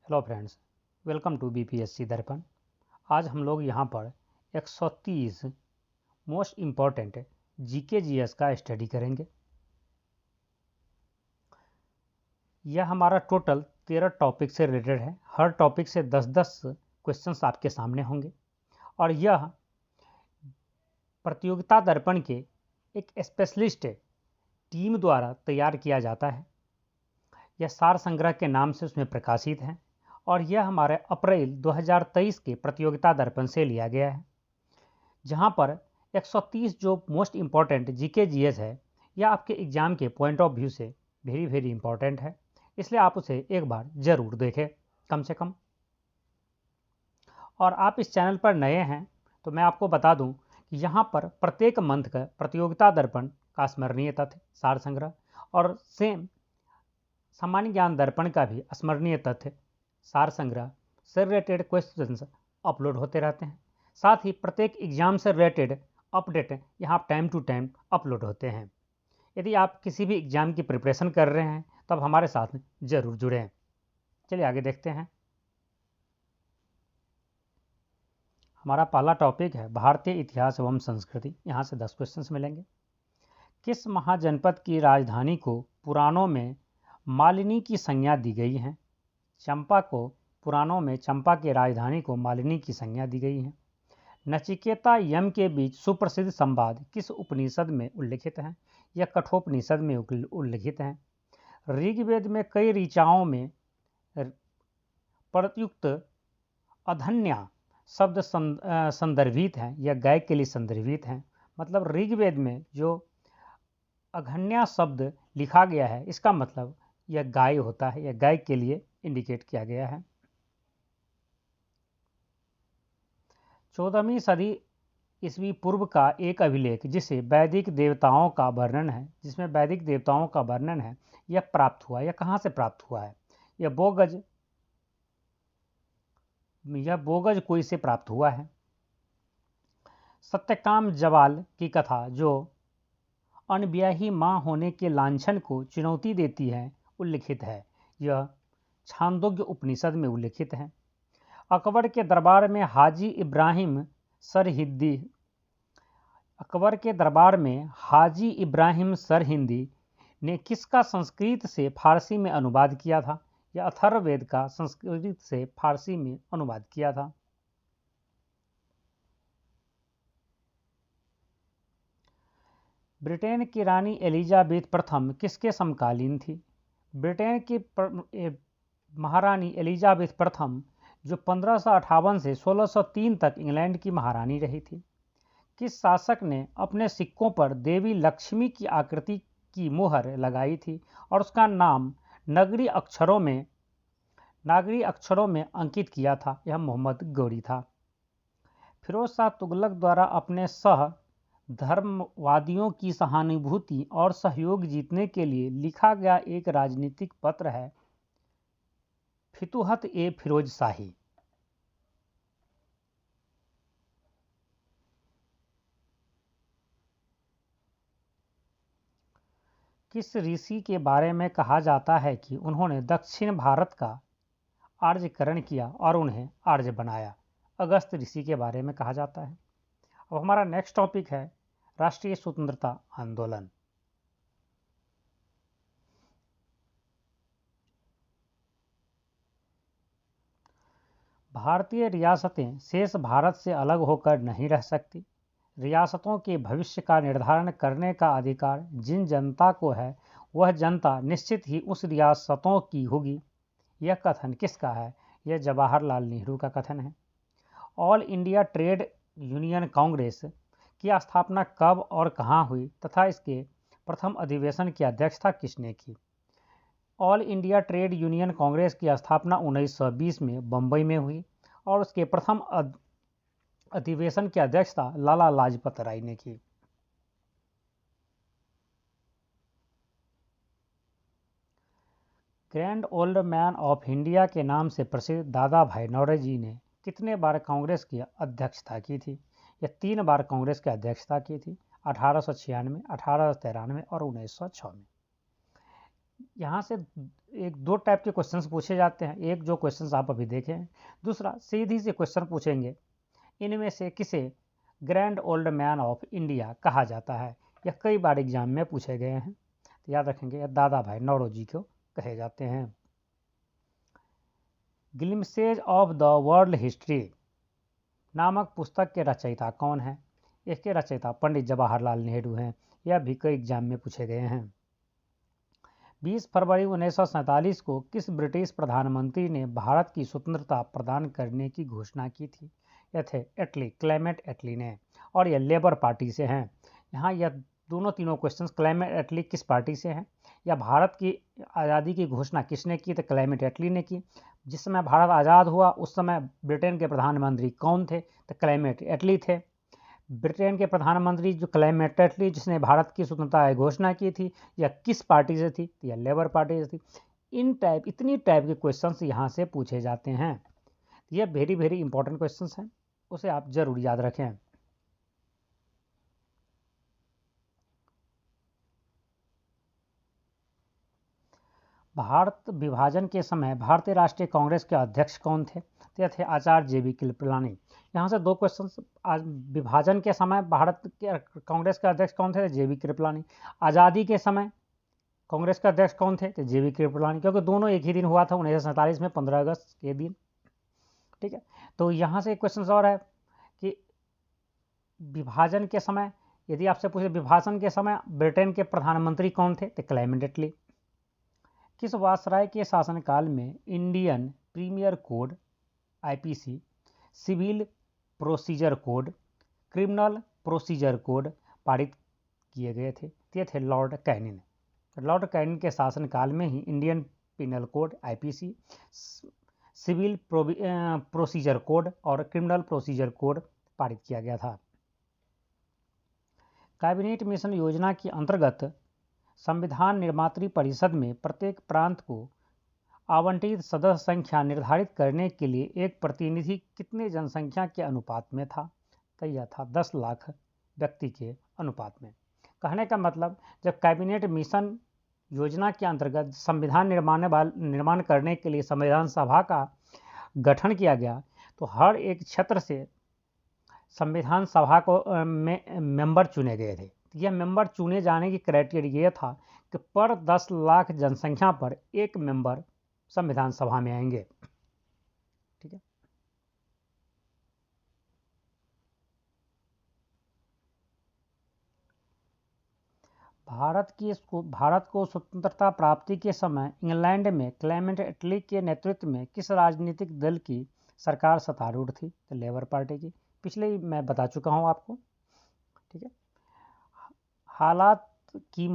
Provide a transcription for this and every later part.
Hello friends, welcome to BPSC Darpan. आज हम लोग यहाँ पर 130 मोस्ट इम्पॉर्टेंट जीके जीएस का स्टडी करेंगे। यह हमारा टोटल 13 टॉपिक से रिलेटेड है। हर टॉपिक से 10-10 क्वेश्चंस आपके सामने होंगे और यह प्रतियोगिता दर्पण के एक स्पेशलिस्ट टीम द्वारा तैयार किया जाता है। यह सार संग्रह के नाम से उसमें प्रकाशित है और यह हमारे अप्रैल 2023 के प्रतियोगिता दर्पण से लिया गया है, जहां पर 130 जो मोस्ट इम्पॉर्टेंट जीके जीएस है, यह आपके एग्जाम के पॉइंट ऑफ व्यू से वेरी इंपॉर्टेंट है, इसलिए आप उसे एक बार जरूर देखें कम से कम। और आप इस चैनल पर नए हैं तो मैं आपको बता दूं कि यहाँ पर प्रत्येक मंथ का प्रतियोगिता दर्पण का स्मरणीय तथ्य, सार संग्रह और सेम सामान्य ज्ञान दर्पण का भी स्मरणीय तथ्य, सार संग्रह से रिलेटेड क्वेश्चंस अपलोड होते रहते हैं। साथ ही प्रत्येक एग्जाम से रिलेटेड अपडेट यहाँ टाइम टू टाइम अपलोड होते हैं। यदि आप किसी भी एग्जाम की प्रिपरेशन कर रहे हैं तो आप हमारे साथ जरूर जुड़ें। चलिए आगे देखते हैं। हमारा पहला टॉपिक है भारतीय इतिहास एवं संस्कृति। यहाँ से 10 क्वेश्चंस मिलेंगे। किस महाजनपद की राजधानी को पुराणों में मालिनी की संज्ञा दी गई है? चंपा को पुराणों में चंपा की राजधानी को मालिनी की संज्ञा दी गई है। नचिकेता यम के बीच सुप्रसिद्ध संवाद किस उपनिषद में उल्लिखित है? यह कठोपनिषद में उल्लिखित है। ऋग्वेद में कई ऋचाओं में प्रयुक्त अधन्या शब्द संदर्भित है, यह गाय के लिए संदर्भित है। मतलब ऋग्वेद में जो अघन्या शब्द लिखा गया है, इसका मतलब यह गाय होता है, यह गाय के लिए इंडिकेट किया गया है। 14वीं सदी ईस्वी पूर्व का एक अभिलेख जिसे वैदिक देवताओं का वर्णन है, जिसमें वैदिक देवताओं का वर्णन है, यह प्राप्त हुआ। यह कहाँ से प्राप्त हुआ है? यह बोगज कोई से प्राप्त हुआ है। सत्यकाम जवाल की कथा जो अनब्याही मां होने के लांछन को चुनौती देती है, उल्लिखित है। यह छांदोग्य उपनिषद में उल्लिखित है। अकबर के दरबार में हाजी इब्राहिम सरहिंदी ने किसका संस्कृत से फारसी में अनुवाद किया था? यह अथर्ववेद का संस्कृत से फारसी में अनुवाद किया था। ब्रिटेन की रानी एलिजाबेथ प्रथम किसके समकालीन थी? ब्रिटेन की महारानी एलिजाबेथ प्रथम जो 1558 से 1603 तक इंग्लैंड की महारानी रही थी। किस शासक ने अपने सिक्कों पर देवी लक्ष्मी की आकृति की मुहर लगाई थी और उसका नाम नागरी अक्षरों में अंकित किया था? यह मोहम्मद गौरी था। फिरोज शाह तुगलक द्वारा अपने धर्मवादियों की सहानुभूति और सहयोग जीतने के लिए लिखा गया एक राजनीतिक पत्र है फितूहत ए फिरोज शाही। किस ऋषि के बारे में कहा जाता है कि उन्होंने दक्षिण भारत का आर्यकरण किया और उन्हें आर्य बनाया? अगस्त ऋषि के बारे में कहा जाता है। अब हमारा नेक्स्ट टॉपिक है राष्ट्रीय स्वतंत्रता आंदोलन। भारतीय रियासतें शेष भारत से अलग होकर नहीं रह सकती। रियासतों के भविष्य का निर्धारण करने का अधिकार जिन जनता को है, वह जनता निश्चित ही उस रियासतों की होगी। यह कथन किसका है? यह जवाहरलाल नेहरू का कथन है। All India trade union Congress की स्थापना कब और कहाँ हुई तथा इसके प्रथम अधिवेशन की अध्यक्षता किसने की? All India trade union Congress की स्थापना 1920 में बंबई में हुई और उसके प्रथम अधिवेशन की अध्यक्षता लाला लाजपत राय ने की। Grand old man of India के नाम से प्रसिद्ध दादा भाई नौरोजी ने कितने बार कांग्रेस की अध्यक्षता की थी? यह 3 बार कांग्रेस की अध्यक्षता की थी, 1896, 1893 और 1906 में। यहाँ से एक दो टाइप के क्वेश्चंस पूछे जाते हैं। एक जो क्वेश्चंस आप अभी देखे हैं, दूसरा सीधी से क्वेश्चन पूछेंगे, इनमें से किसे grand old man of India कहा जाता है। यह कई बार एग्जाम में पूछे गए हैं, तो याद रखेंगे, यह दादा भाई नौरोजी को कहे जाते हैं। Glimpses of the world history नामक पुस्तक के रचयिता कौन है। इसके रचयिता पंडित जवाहरलाल नेहरू हैं। यह भी कई एग्जाम में पूछे गए हैं। 20 फरवरी 1947 को किस ब्रिटिश प्रधानमंत्री ने भारत की स्वतंत्रता प्रदान करने की घोषणा की थी। यह थे एटली, क्लेमेंट एटली ने, और यह लेबर पार्टी से हैं। यहाँ यह दोनों तीनों क्वेश्चंस, क्लेमेंट एटली किस पार्टी से हैं, या भारत की आज़ादी की घोषणा किसने की, तो क्लेमेंट एटली ने की। जिस समय भारत आज़ाद हुआ उस समय ब्रिटेन के प्रधानमंत्री कौन थे, तो क्लेमेंट एटली थे। ब्रिटेन के प्रधानमंत्री जो क्लेमेंट एटली, जिसने भारत की स्वतंत्रता की घोषणा की थी, या किस पार्टी से थी, या लेबर पार्टी से थी। इतनी टाइप के क्वेश्चंस यहाँ से पूछे जाते हैं। ये वेरी वेरी इंपॉर्टेंट क्वेश्चंस हैं, उसे आप जरूर याद रखें। भारत विभाजन के समय भारतीय राष्ट्रीय कांग्रेस के अध्यक्ष कौन थे, तो थे आचार्य JB कृपलानी। यहाँ से दो क्वेश्चन, आज विभाजन के समय भारत के कांग्रेस के अध्यक्ष कौन थे, तो JB कृपलानी। आज़ादी के समय कांग्रेस के अध्यक्ष कौन थे, तो JB कृपलानी, क्योंकि दोनों एक ही दिन हुआ था, 1947 में 15 अगस्त के दिन। ठीक है, तो यहाँ से एक क्वेश्चन और है कि विभाजन के समय, यदि आपसे पूछे विभाजन के समय ब्रिटेन के प्रधानमंत्री कौन थे, तो क्लेमेंट एटली। किस वायसराय के शासनकाल में Indian premier code IPC, civil procedure code, criminal procedure code पारित किए गए थे। ये थे लॉर्ड कैनिन। लॉर्ड कैनिन के शासनकाल में ही Indian penal code IPC, civil procedure code और क्रिमिनल प्रोसीजर कोड पारित किया गया था। कैबिनेट मिशन योजना के अंतर्गत संविधान निर्मात्री परिषद में प्रत्येक प्रांत को आवंटित सदस्य संख्या निर्धारित करने के लिए एक प्रतिनिधि कितने जनसंख्या के अनुपात में था, तो यह था 10 लाख व्यक्ति के अनुपात में। कहने का मतलब, जब कैबिनेट मिशन योजना के अंतर्गत संविधान निर्माण करने के लिए संविधान सभा का गठन किया गया, तो हर एक क्षेत्र से संविधान सभा को मेंबर चुने गए थे। यह मेंबर चुने जाने की क्राइटेरिया यह था कि पर 10 लाख जनसंख्या पर एक मेंबर संविधान सभा में आएंगे। ठीक है, भारत को स्वतंत्रता प्राप्ति के समय इंग्लैंड में क्लेमेंट एटली के नेतृत्व में किस राजनीतिक दल की सरकार सत्तारूढ़ थी, तो लेबर पार्टी की। पिछले ही मैं बता चुका हूं आपको। ठीक है, हालात की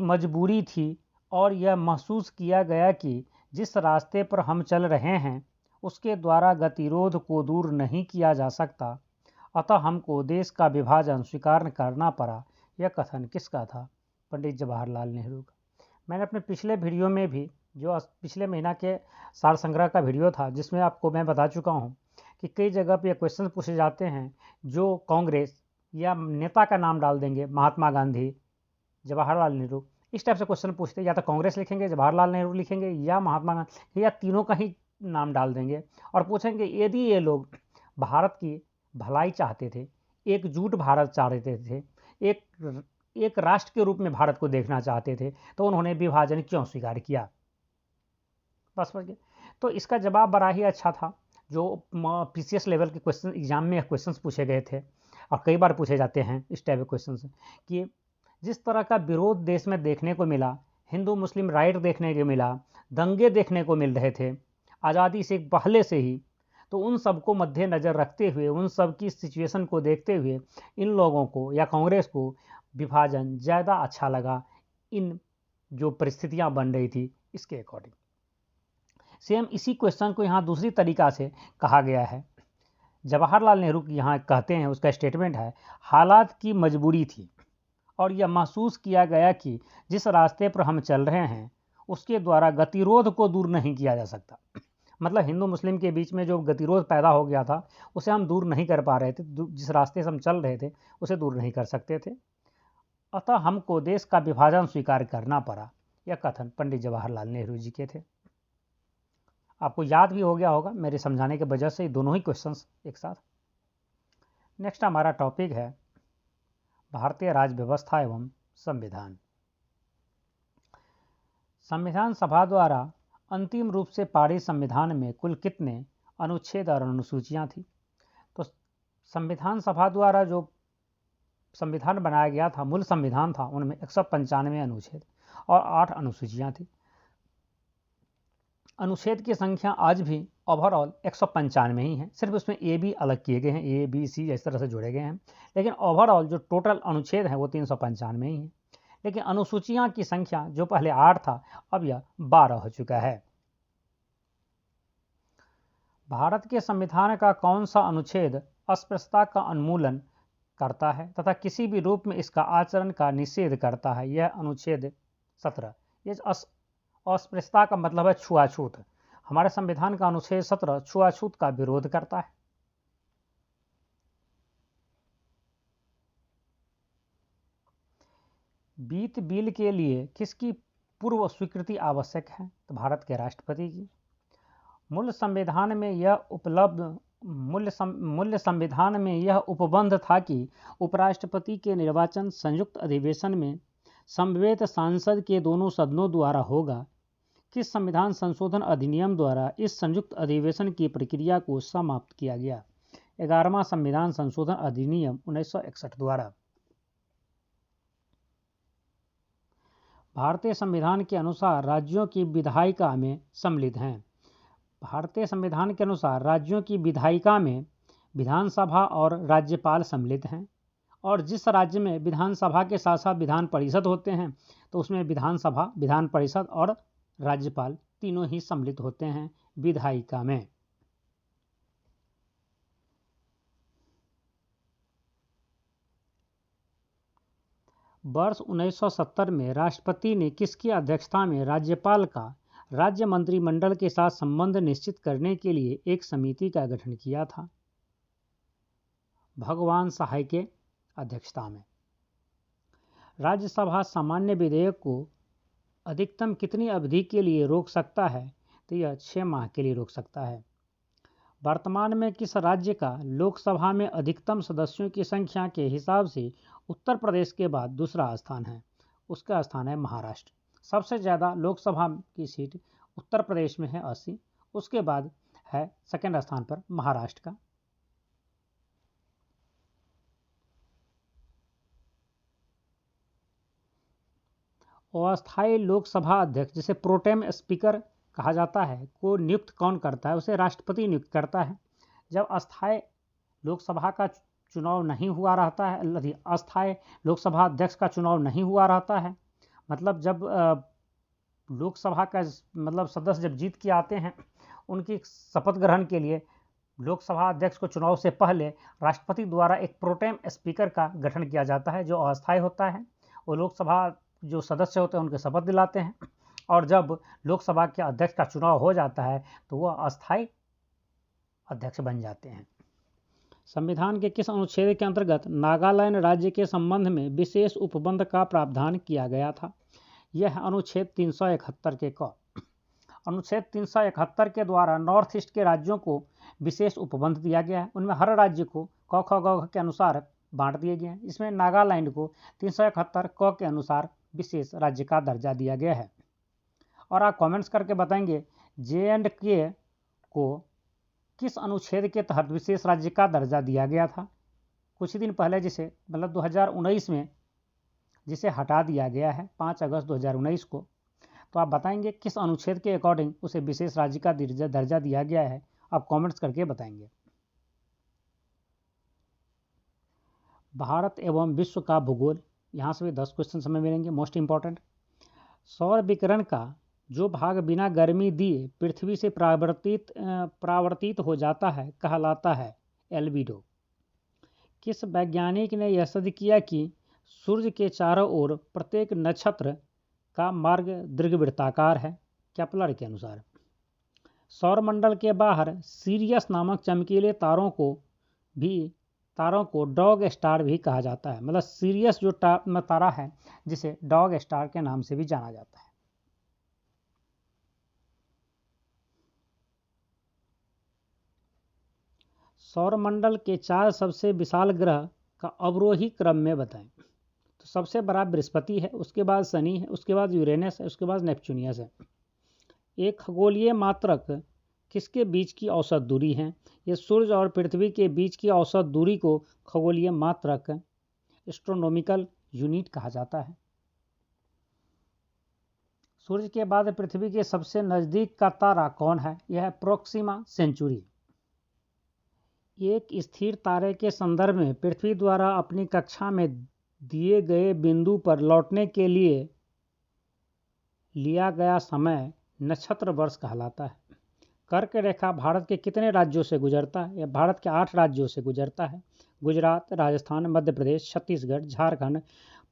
मजबूरी थी और यह महसूस किया गया कि जिस रास्ते पर हम चल रहे हैं उसके द्वारा गतिरोध को दूर नहीं किया जा सकता, अतः हमको देश का विभाजन स्वीकार करना पड़ा। यह कथन किसका था, पंडित जवाहरलाल नेहरू का। मैंने अपने पिछले वीडियो में भी, जो पिछले महीना के सार संग्रह का वीडियो था, जिसमें आपको मैं बता चुका हूँ कि कई जगह पे क्वेश्चन पूछे जाते हैं जो कांग्रेस या नेता का नाम डाल देंगे, महात्मा गांधी, जवाहरलाल नेहरू, इस टाइप से क्वेश्चन पूछते हैं। या तो कांग्रेस लिखेंगे, जवाहरलाल नेहरू लिखेंगे, या महात्मा गांधी, या तीनों का ही नाम डाल देंगे और पूछेंगे यदि ये लोग भारत की भलाई चाहते थे, एकजुट भारत चाहते थे, एक राष्ट्र के रूप में भारत को देखना चाहते थे, तो उन्होंने विभाजन क्यों स्वीकार किया। बस बस। तो इसका जवाब बड़ा ही अच्छा था, जो PCS लेवल के क्वेश्चन एग्जाम में क्वेश्चंस पूछे गए थे और कई बार पूछे जाते हैं इस टाइप के क्वेश्चन, कि जिस तरह का विरोध देश में देखने को मिला, हिंदू मुस्लिम राइट देखने को मिला, दंगे देखने को मिल रहे थे आज़ादी से पहले से ही, तो उन सबको मद्देनज़र रखते हुए, उन सब की सिचुएशन को देखते हुए इन लोगों को या कांग्रेस को विभाजन ज़्यादा अच्छा लगा, इन जो परिस्थितियां बन रही थी इसके अकॉर्डिंग। सेम इसी क्वेश्चन को यहाँ दूसरी तरीका से कहा गया है। जवाहरलाल नेहरू की यहाँ कहते हैं, उसका स्टेटमेंट है, हालात की मजबूरी थी और यह महसूस किया गया कि जिस रास्ते पर हम चल रहे हैं उसके द्वारा गतिरोध को दूर नहीं किया जा सकता। मतलब हिंदू मुस्लिम के बीच में जो गतिरोध पैदा हो गया था उसे हम दूर नहीं कर पा रहे थे, जिस रास्ते से हम चल रहे थे उसे दूर नहीं कर सकते थे। अतः हमको देश का विभाजन स्वीकार करना पड़ा। यह कथन पंडित जवाहरलाल नेहरू जी के थे। आपको याद भी हो गया होगा मेरे समझाने के वजह से दोनों ही क्वेश्चंस एक साथ। नेक्स्ट हमारा टॉपिक है भारतीय राज्य व्यवस्था एवं संविधान। संविधान सभा द्वारा अंतिम रूप से पारित संविधान में कुल कितने अनुच्छेद और अनुसूचियां थी? तो संविधान सभा द्वारा जो संविधान बनाया गया था, मूल संविधान था, उनमें 195 अनुच्छेद और 8 अनुसूचियां थी। अनुच्छेद की संख्या आज भी ओवरऑल 195 ही है, सिर्फ उसमें ए बी अलग किए गए हैं, ए बी सी इस तरह से जोड़े गए हैं, लेकिन ओवरऑल जो टोटल अनुच्छेद है वो 395 ही है। लेकिन अनुसूचियां की संख्या जो पहले 8 था अब यह 12 हो चुका है। भारत के संविधान का कौन सा अनुच्छेद अस्पृश्यता का उन्मूलन करता है तथा किसी भी रूप में इसका आचरण का निषेध करता है? यह अनुच्छेद 17। ये अस्पृश्यता का मतलब है छुआछूत। हमारे संविधान का अनुच्छेद 17 छुआछूत का विरोध करता है। वित्त बिल के लिए किसकी पूर्व स्वीकृति आवश्यक है? तो भारत के राष्ट्रपति की। मूल संविधान में यह उपबंध था कि उपराष्ट्रपति के निर्वाचन संयुक्त अधिवेशन में समवेत सांसद के दोनों सदनों द्वारा होगा। किस संविधान संशोधन अधिनियम द्वारा इस संयुक्त अधिवेशन की प्रक्रिया को समाप्त किया गया? 11वां संविधान संशोधन अधिनियम 1961 द्वारा। भारतीय संविधान के अनुसार राज्यों की विधायिका में सम्मिलित हैं। भारतीय संविधान के अनुसार राज्यों की विधायिका में विधानसभा और राज्यपाल सम्मिलित हैं, और जिस राज्य में विधानसभा के साथ साथ विधान परिषद होते हैं तो उसमें विधानसभा, विधान परिषद और राज्यपाल तीनों ही सम्मिलित होते हैं विधायिका में। वर्ष 1970 में राष्ट्रपति ने किसकी अध्यक्षता में राज्यपाल का राज्य मंत्रिमंडल के साथ संबंध निश्चित करने के लिए एक समिति का गठन किया था? भगवान सहाय के अध्यक्षता में। राज्यसभा सामान्य विधेयक को अधिकतम कितनी अवधि के लिए रोक सकता है? तो यह 6 माह के लिए रोक सकता है। वर्तमान में किस राज्य का लोकसभा में अधिकतम सदस्यों की संख्या के हिसाब से उत्तर प्रदेश के बाद दूसरा स्थान है? उसका स्थान है महाराष्ट्र। सबसे ज़्यादा लोकसभा की सीट उत्तर प्रदेश में है 80, उसके बाद है सेकंड स्थान पर महाराष्ट्र का। अस्थायी लोकसभा अध्यक्ष जिसे प्रोटेम स्पीकर कहा जाता है को नियुक्त कौन करता है? उसे राष्ट्रपति नियुक्त करता है। जब अस्थायी लोकसभा का चुनाव नहीं हुआ रहता है, अस्थायी लोकसभा अध्यक्ष का चुनाव नहीं हुआ रहता है, मतलब जब लोकसभा का सदस्य जब जीत के आते हैं उनकी शपथ ग्रहण के लिए लोकसभा अध्यक्ष को चुनाव से पहले राष्ट्रपति द्वारा एक प्रोटेम स्पीकर का गठन किया जाता है जो अस्थायी होता है। वो लोकसभा जो सदस्य होते हैं उनके शपथ दिलाते हैं, और जब लोकसभा के अध्यक्ष का चुनाव हो जाता है तो वह अस्थायी अध्यक्ष बन जाते हैं। संविधान के किस अनुच्छेद के अंतर्गत नागालैंड राज्य के संबंध में विशेष उपबंध का प्रावधान किया गया था? यह अनुच्छेद 371 के क। अनुच्छेद 371 के द्वारा नॉर्थ ईस्ट के राज्यों को विशेष उपबंध दिया गया है। उनमें हर राज्य को क ख ग के अनुसार बांट दिए गए हैं। इसमें नागालैंड को 371 क के अनुसार विशेष राज्य का दर्जा दिया गया है। और आप कमेंट्स करके बताएंगे J&K को किस अनुच्छेद के तहत विशेष राज्य का दर्जा दिया गया था? कुछ ही दिन पहले जिसे 2019 में जिसे हटा दिया गया है 5 अगस्त 2019 को, तो आप बताएंगे किस अनुच्छेद के अकॉर्डिंग उसे विशेष राज्य का दर्जा दिया गया है? आप कमेंट्स करके बताएंगे। भारत एवं विश्व का भूगोल, यहाँ से भी 10 क्वेश्चन हमें मिलेंगे मोस्ट इंपॉर्टेंट। सौर विकिरण का जो भाग बिना गर्मी दिए पृथ्वी से परावर्तित हो जाता है कहलाता है एल्बिडो। किस वैज्ञानिक ने यह सिद्ध किया कि सूर्य के चारों ओर प्रत्येक नक्षत्र का मार्ग दीर्घवृत्ताकार है? केपलर के अनुसार। सौरमंडल के बाहर सीरियस नामक चमकीले तारों को भी तारों को डॉग स्टार भी कहा जाता है, मतलब सीरियस जो तारा है जिसे डॉग स्टार के नाम से भी जाना जाता है। सौरमंडल के 4 सबसे विशाल ग्रह का अवरोही क्रम में बताएं। तो सबसे बड़ा बृहस्पति है, उसके बाद शनि है, उसके बाद यूरेनस है, उसके बाद नेपच्यूनियस है। एक खगोलीय मात्रक किसके बीच की औसत दूरी है? ये सूर्य और पृथ्वी के बीच की औसत दूरी को खगोलीय मात्रक एस्ट्रोनॉमिकल यूनिट कहा जाता है। सूर्य के बाद पृथ्वी के सबसे नज़दीक का तारा कौन है? यह है प्रोक्सिमा सेंचुरी। एक स्थिर तारे के संदर्भ में पृथ्वी द्वारा अपनी कक्षा में दिए गए बिंदु पर लौटने के लिए लिया गया समय नक्षत्र वर्ष कहलाता है। कर्क रेखा भारत के कितने राज्यों से गुजरता है? यह भारत के 8 राज्यों से गुजरता है। गुजरात, राजस्थान, मध्य प्रदेश, छत्तीसगढ़, झारखंड,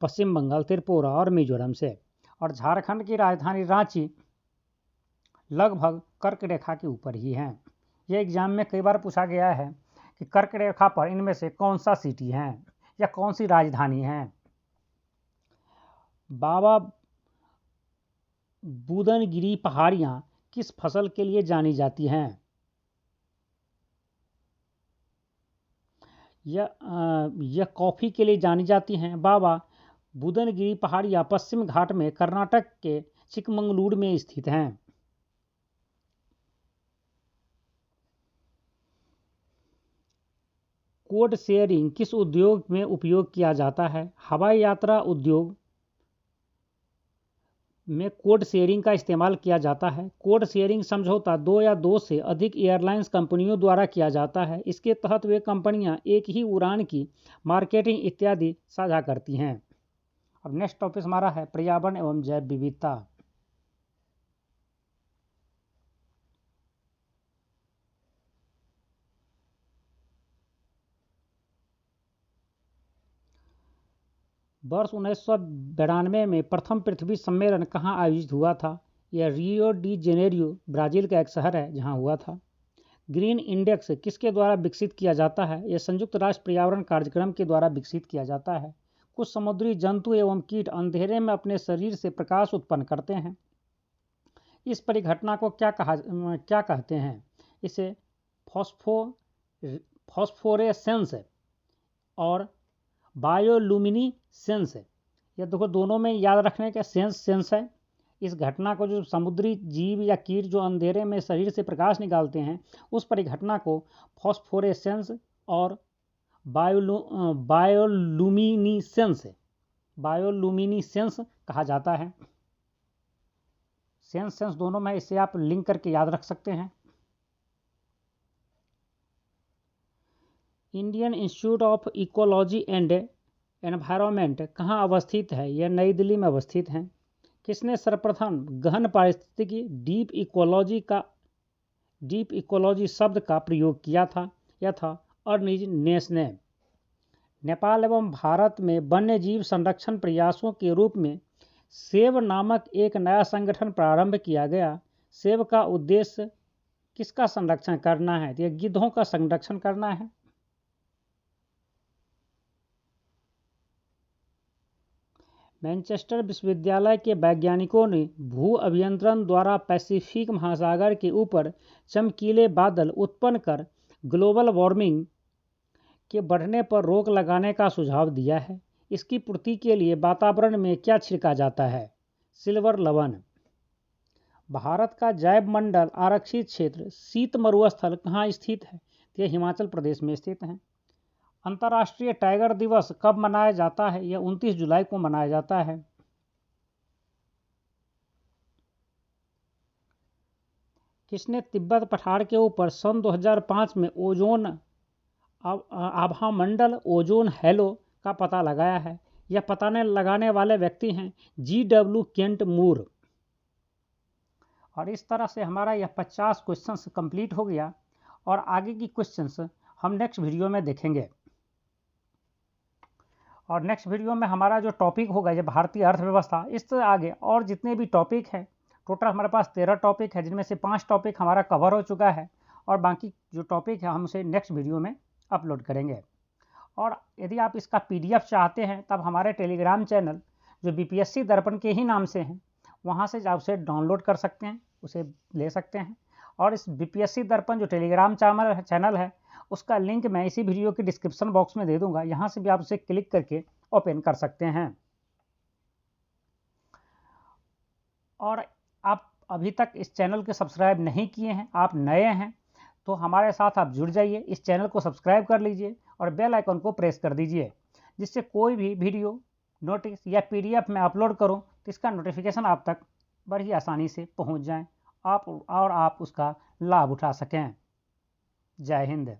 पश्चिम बंगाल, त्रिपुरा और मिजोरम से। और झारखंड की राजधानी रांची लगभग कर्क रेखा के ऊपर ही है। यह एग्जाम में कई बार पूछा गया है कि कर्क रेखा पर इनमें से कौन सा सिटी है या कौन सी राजधानी है। बाबा बुदनगिरी पहाड़ियाँ किस फसल के लिए जानी जाती हैं? यह कॉफ़ी के लिए जानी जाती हैं। बाबा बुदनगिरी पहाड़ियाँ पश्चिम घाट में कर्नाटक के चिकमंगलूर में स्थित हैं। कोड शेयरिंग किस उद्योग में उपयोग किया जाता है? हवाई यात्रा उद्योग में कोड शेयरिंग का इस्तेमाल किया जाता है। कोड शेयरिंग समझौता 2 या 2 से अधिक एयरलाइंस कंपनियों द्वारा किया जाता है। इसके तहत वे कंपनियां एक ही उड़ान की मार्केटिंग इत्यादि साझा करती हैं। अब नेक्स्ट टॉपिक हमारा है पर्यावरण एवं जैव विविधता। वर्ष 1992 में प्रथम पृथ्वी सम्मेलन कहाँ आयोजित हुआ था? यह रियो डी जेनेरियो ब्राज़ील का एक शहर है जहाँ हुआ था। ग्रीन इंडेक्स किसके द्वारा विकसित किया जाता है? यह संयुक्त राष्ट्र पर्यावरण कार्यक्रम के द्वारा विकसित किया जाता है। कुछ समुद्री जंतु एवं कीट अंधेरे में अपने शरीर से प्रकाश उत्पन्न करते हैं। इस परिघटना को क्या कहते हैं? इसे फॉस्फोरेसेंस और बायोलुमिनिसेंस है। यह देखो दोनों में याद रखने का सेंस है। इस घटना को जो समुद्री जीव या कीट जो अंधेरे में शरीर से प्रकाश निकालते हैं उस परिघटना को फॉस्फोरेसेंस और बायोलुमिनिसेंस कहा जाता है। सेंस दोनों में, इसे आप लिंक करके याद रख सकते हैं। Indian institute of ecology and environment कहाँ अवस्थित है? यह नई दिल्ली में अवस्थित है। किसने सर्वप्रथम गहन पारिस्थितिकी डीप इकोलॉजी शब्द का प्रयोग किया था? यह था अर्निज नेस ने। नेपाल एवं भारत में वन्य जीव संरक्षण प्रयासों के रूप में सेव नामक एक नया संगठन प्रारंभ किया गया। सेव का उद्देश्य किसका संरक्षण करना है? यह गिद्धों का संरक्षण करना है। मैनचेस्टर विश्वविद्यालय के वैज्ञानिकों ने भू अभियंत्रण द्वारा पैसिफिक महासागर के ऊपर चमकीले बादल उत्पन्न कर ग्लोबल वार्मिंग के बढ़ने पर रोक लगाने का सुझाव दिया है। इसकी पूर्ति के लिए वातावरण में क्या छिड़का जाता है? सिल्वर लवण। भारत का जैव मंडल आरक्षित क्षेत्र शीत मरुस्थल कहाँ स्थित है? यह हिमाचल प्रदेश में स्थित है। अंतर्राष्ट्रीय टाइगर दिवस कब मनाया जाता है? यह 29 जुलाई को मनाया जाता है। किसने तिब्बत पठार के ऊपर सन 2005 में ओजोन आभामंडल ओजोन हैलो का पता लगाया है? यह पता लगाने वाले व्यक्ति हैं GW केंट मूर। और इस तरह से हमारा यह 50 क्वेश्चंस कंप्लीट हो गया और आगे की क्वेश्चंस हम नेक्स्ट वीडियो में देखेंगे। और नेक्स्ट वीडियो में हमारा जो टॉपिक होगा ये भारतीय अर्थव्यवस्था, इससे आगे और जितने भी टॉपिक हैं, टोटल हमारे पास 13 टॉपिक है जिनमें से 5 टॉपिक हमारा कवर हो चुका है और बाकी जो टॉपिक है हम उसे नेक्स्ट वीडियो में अपलोड करेंगे। और यदि आप इसका PDF चाहते हैं तब हमारे टेलीग्राम चैनल जो BPSC दर्पण के ही नाम से हैं वहाँ से आप उसे डाउनलोड कर सकते हैं, उसे ले सकते हैं। और इस BPSC दर्पण जो टेलीग्राम चैनल है उसका लिंक मैं इसी वीडियो के डिस्क्रिप्शन बॉक्स में दे दूंगा, यहाँ से भी आप उसे क्लिक करके ओपन कर सकते हैं। और आप अभी तक इस चैनल को सब्सक्राइब नहीं किए हैं, आप नए हैं, तो हमारे साथ आप जुड़ जाइए, इस चैनल को सब्सक्राइब कर लीजिए और बेल आइकन को प्रेस कर दीजिए, जिससे कोई भी वीडियो, नोटिस या PDF में अपलोड करूं तो इसका नोटिफिकेशन आप तक बड़ी आसानी से पहुंच जाए, आप उसका लाभ उठा सकें। जय हिंद।